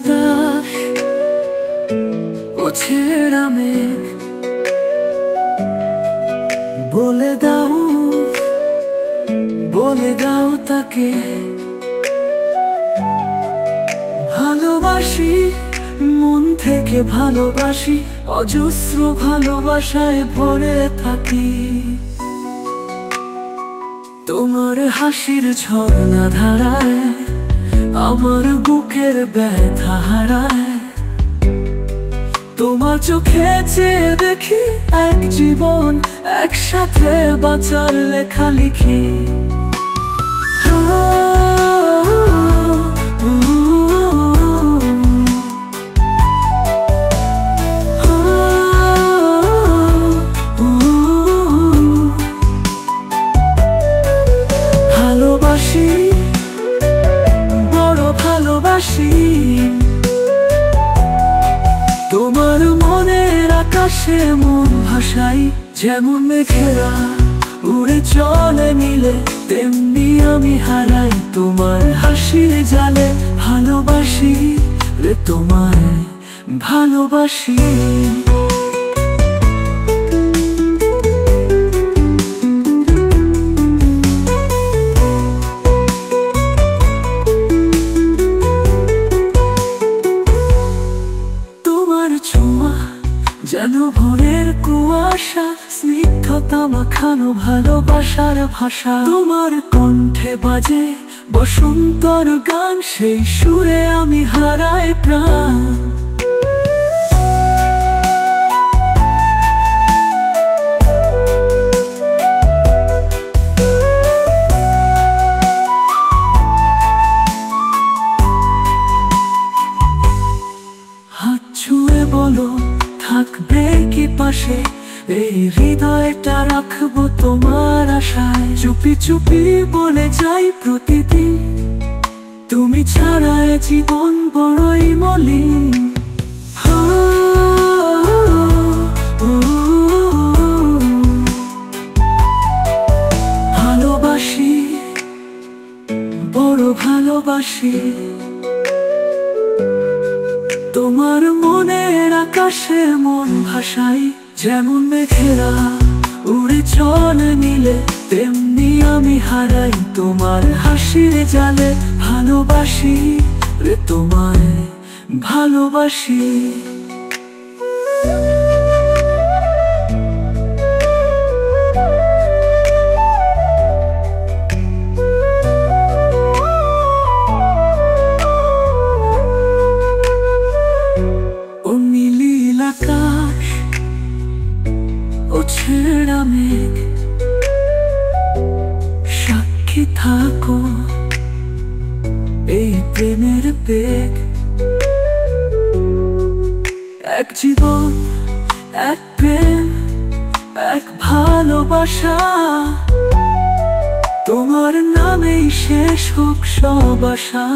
বাতাস ও ছেঁড়া মেঘ, বলে দাও তাকে ভালোবাসি, মন থেকে ভালোবাসি, অজস্র ভালোবাসায় ভরে থাকি। তোমার হাসির ঝর্ণা ধারায় আমার বুকের ব্যথা হারায়, তোমার চোখে চেয়ে দেখি এক জীবন, একসাথে বাঁচার লেখালেখি। ভালোবাসি, বড় ভালোবাসি, তোমার মনের আকাশে মন ভাসাই। যেমন মেঘেরা উড়ে চলে মিলে, তেমনি আমি হারাই তোমার হাসির জালে। ভালোবাসি রে তোমায়, ভালোবাসি। যেন ভোরের কুয়াশা, স্নিগ্ধতা মাখানো ভালোবাসার ভাষা। তোমার কণ্ঠে বাজে বসন্তর গান, সেই সুরে আমি হারাই প্রাণ। হাত ছুঁয়ে বলো থাকবে কি পাশে, এই হৃদয়টা রাখবো তোমার আশায়। চুপি চুপি বলে যাই প্রতিদিন, তুমি ছাড়া এ জীবন বড়ই মলিন। ভালোবাসি, বড় ভালোবাসি, তোমার মনের আকাশে মন ভাসাই। যেমন মেঘেরা উড়ে চলে মিলে, তেমনি আমি হারাই তোমার হাসির জালে। ভালোবাসি রে তোমায়, ভালোবাসি। আকাশ ও ছেঁড়া মেঘ, সাক্ষী থাকো এই প্রেমের বেগ। এক জীবন, এক প্রেম, এক ভালোবাসা, তোমার নামেই শেষ হোক সব আশা।